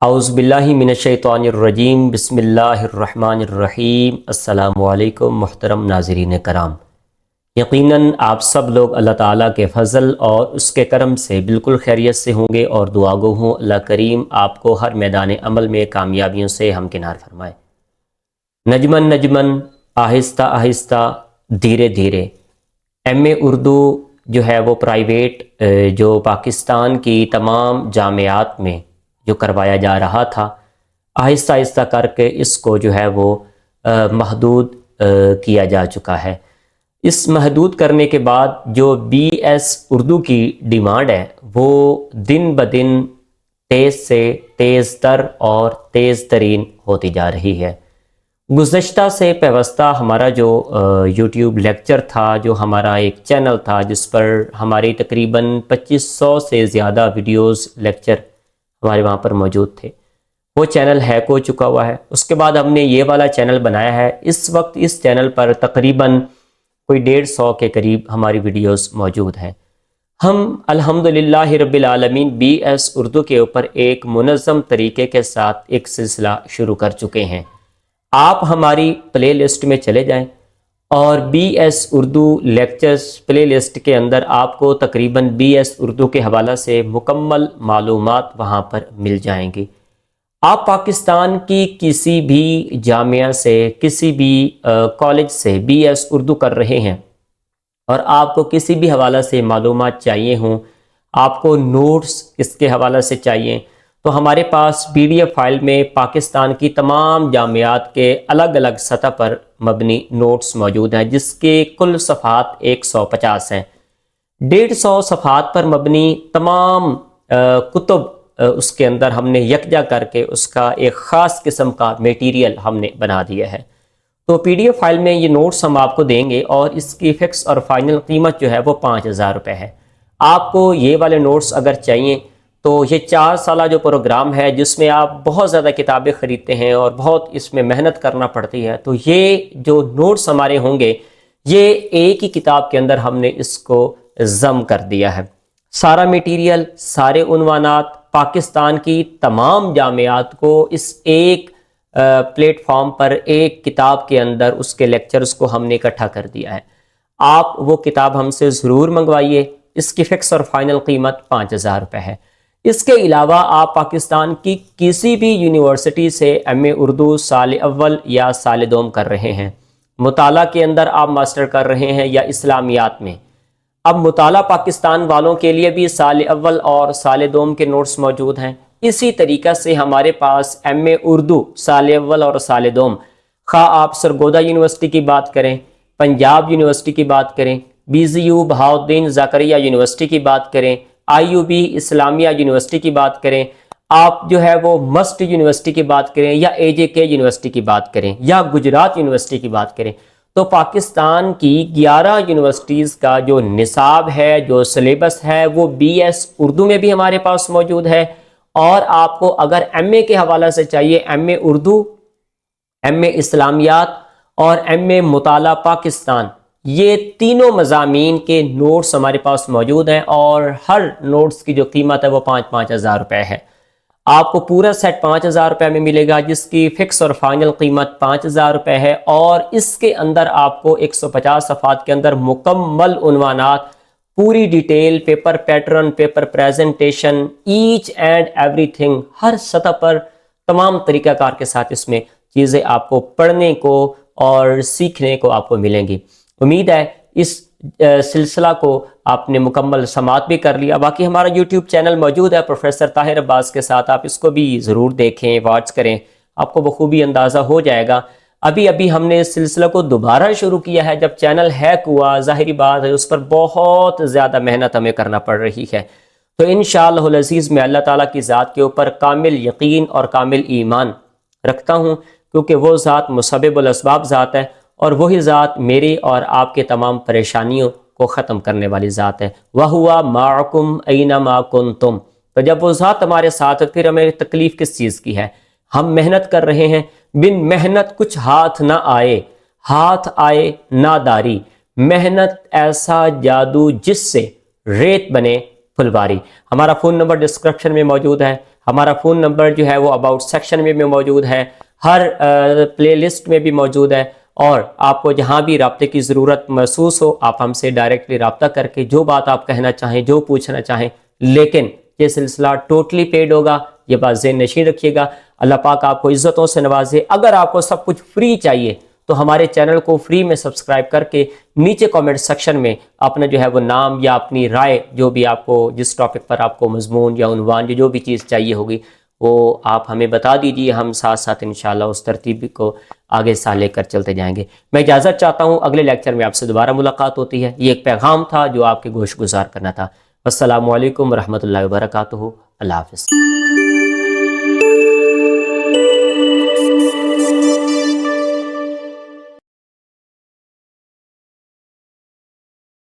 اعوذ باللہ من الشیطان الرجیم بسم اللہ الرحمن الرحیم۔ السلام علیکم محترم ناظرین کرام، یقیناً آپ سب لوگ اللہ تعالیٰ کے فضل اور اس کے کرم سے بالکل خیریت سے ہوں گے، اور دعا گو ہوں اللہ کریم آپ کو ہر میدان عمل میں کامیابیوں سے ہمکنار فرمائے۔ نجمن نجمن، آہستہ آہستہ، دھیرے دھیرے ایم اے اردو جو ہے وہ پرائیویٹ جو پاکستان کی تمام جامعات میں جو کروایا جا رہا تھا، آہستہ آہستہ کر کے اس کو جو ہے وہ محدود کیا جا چکا ہے۔ اس محدود کرنے کے بعد جو بی ایس اردو کی ڈیمانڈ ہے وہ دن بدن تیز سے تیز تر اور تیز ترین ہوتی جا رہی ہے۔ گزشتہ سے پیوستہ ہمارا جو یوٹیوب لیکچر تھا، جو ہمارا ایک چینل تھا جس پر ہماری تقریباً 2500 سے زیادہ ویڈیوز لیکچر ہمارے وہاں پر موجود تھے، وہ چینل ہیک ہو چکا ہوا ہے۔ اس کے بعد ہم نے یہ والا چینل بنایا ہے۔ اس وقت اس چینل پر تقریباً کوئی 150 کے قریب ہماری ویڈیوز موجود ہیں۔ ہم الحمدللہ رب العالمین بی ایس اردو کے اوپر ایک منظم طریقے کے ساتھ ایک سلسلہ شروع کر چکے ہیں۔ آپ ہماری پلے لسٹ میں چلے جائیں اور بی ایس اردو لیکچرز پلے لسٹ کے اندر آپ کو تقریباً بی ایس اردو کے حوالہ سے مکمل معلومات وہاں پر مل جائیں گی۔ آپ پاکستان کی کسی بھی جامعہ سے، کسی بھی کالج سے بی ایس اردو کر رہے ہیں اور آپ کو کسی بھی حوالہ سے معلومات چاہیے ہوں، آپ کو نوٹس اس کے حوالہ سے چاہیے، تو ہمارے پاس پی ڈی ایف فائل میں پاکستان کی تمام جامعات کے الگ الگ سطح پر مبنی نوٹس موجود ہیں، جس کے کل صفحات 150 ہیں۔ 150 صفحات پر مبنی تمام کتب اس کے اندر ہم نے یکجا کر کے اس کا ایک خاص قسم کا میٹیریل ہم نے بنا دیا ہے۔ تو پی ڈی ایف فائل میں یہ نوٹس ہم آپ کو دیں گے، اور اس کی فکس اور فائنل قیمت جو ہے وہ 5000 روپے ہے۔ آپ کو یہ والے نوٹس اگر چاہیے تو یہ 4 سالہ جو پروگرام ہے، جس میں آپ بہت زیادہ کتابیں خریدتے ہیں اور بہت اس میں محنت کرنا پڑتی ہے، تو یہ جو نوٹس ہمارے ہوں گے یہ ایک ہی کتاب کے اندر ہم نے اس کو ضم کر دیا ہے۔ سارا میٹیریل، سارے عنوانات پاکستان کی تمام جامعات کو اس ایک پلیٹ فارم پر ایک کتاب کے اندر اس کے لیکچرز کو ہم نے اکٹھا کر دیا ہے۔ آپ وہ کتاب ہم سے ضرور منگوائیے۔ اس کی فکس اور فائنل قیمت 5000 روپے ہے۔ اس کے علاوہ آپ پاکستان کی کسی بھی یونیورسٹی سے ایم اے اردو سال اول یا سال دوم کر رہے ہیں، مطالعہ کے اندر آپ ماسٹر کر رہے ہیں یا اسلامیات میں، اب مطالعہ پاکستان والوں کے لیے بھی سال اول اور سال دوم کے نوٹس موجود ہیں۔ اسی طریقہ سے ہمارے پاس ایم اے اردو سال اول اور سال دوم، خواہ آپ سرگودا یونیورسٹی کی بات کریں، پنجاب یونیورسٹی کی بات کریں، B Z U Bahauddin Zakariya university کی بات کریں، I U B Islamia university کی بات کریں، آپ جو ہے وہ مسٹ یونیورسٹی کی بات کریں، یا اے جے کے یونیورسٹی کی بات کریں، یا گجرات یونیورسٹی کی بات کریں، تو پاکستان کی 11 یونیورسٹیز کا جو نصاب ہے، جو سلیبس ہے، وہ بی ایس اردو میں بھی ہمارے پاس موجود ہے۔ اور آپ کو اگر ایم اے کے حوالہ سے چاہیے، ایم اے اردو، ایم اے اسلامیات اور ایم اے مطالعہ پاکستان، یہ تینوں مضامین کے نوٹس ہمارے پاس موجود ہیں، اور ہر نوٹس کی جو قیمت ہے وہ 5,000 روپے ہے۔ آپ کو پورا سیٹ 5000 روپے میں ملے گا، جس کی فکس اور فائنل قیمت 5000 روپے ہے، اور اس کے اندر آپ کو 150 صفحات کے اندر مکمل عنوانات، پوری detail, paper pattern, paper presentation, each and everything, ہر سطح پر تمام طریقہ کار کے ساتھ اس میں چیزیں آپ کو پڑھنے کو اور سیکھنے کو آپ کو ملیں گی۔ امید ہے اس سلسلہ کو آپ نے مکمل سماعت بھی کر لیا۔ باقی ہمارا یوٹیوب چینل موجود ہے پروفیسر طاہر عباس کے ساتھ، آپ اس کو بھی ضرور دیکھیں، واچ کریں، آپ کو بخوبی اندازہ ہو جائے گا۔ ابھی ہم نے اس سلسلہ کو دوبارہ شروع کیا ہے، جب چینل ہیک ہوا، ظاہری بات ہے اس پر بہت زیادہ محنت ہمیں کرنا پڑ رہی ہے۔ تو انشاءاللہ العزیز میں اللہ تعالیٰ کی ذات کے اوپر کامل یقین اور کامل ایمان رکھتا ہوں، کیونکہ وہ ذات مسبب الاسباب ذات ہے، اور وہی ذات میری اور آپ کے تمام پریشانیوں کو ختم کرنے والی ذات ہے۔ وَهُوَ مَعَكُمْ أَيْنَمَا كُنْتُمْ۔ تو جب وہ ذات ہمارے ساتھ ہے، پھر ہمیں تکلیف کس چیز کی ہے؟ ہم محنت کر رہے ہیں، بن محنت کچھ ہاتھ نہ آئے، ہاتھ آئے ناداری، محنت ایسا جادو جس سے ریت بنے پھلواری۔ ہمارا فون نمبر ڈسکرپشن میں موجود ہے، ہمارا فون نمبر جو ہے وہ اباؤٹ سیکشن میں بھی موجود ہے، ہر پلے لسٹ میں بھی موجود ہے، اور آپ کو جہاں بھی رابطے کی ضرورت محسوس ہو آپ ہم سے ڈائریکٹلی رابطہ کر کے جو بات آپ کہنا چاہیں، جو پوچھنا چاہیں، لیکن یہ سلسلہ ٹوٹلی پیڈ ہوگا، یہ بات ذہن نشین رکھیے گا۔ اللہ پاک آپ کو عزتوں سے نوازے۔ اگر آپ کو سب کچھ فری چاہیے تو ہمارے چینل کو فری میں سبسکرائب کر کے نیچے کامنٹ سیکشن میں اپنا جو ہے وہ نام یا اپنی رائے، جو بھی آپ کو جس ٹاپک پر آپ کو مضمون یا عنوان جو بھی چیز چاہیے ہوگی وہ آپ ہمیں بتا دیجیے، ہم ساتھ ساتھ انشاءاللہ اس ترتیب کو آگے سا لے کر چلتے جائیں گے۔ میں اجازت چاہتا ہوں، اگلے لیکچر میں آپ سے دوبارہ ملاقات ہوتی ہے۔ یہ ایک پیغام تھا جو آپ کے گوش گزار کرنا تھا۔ السلام علیکم ورحمۃ اللہ وبرکاتہ۔ اللہ حافظ۔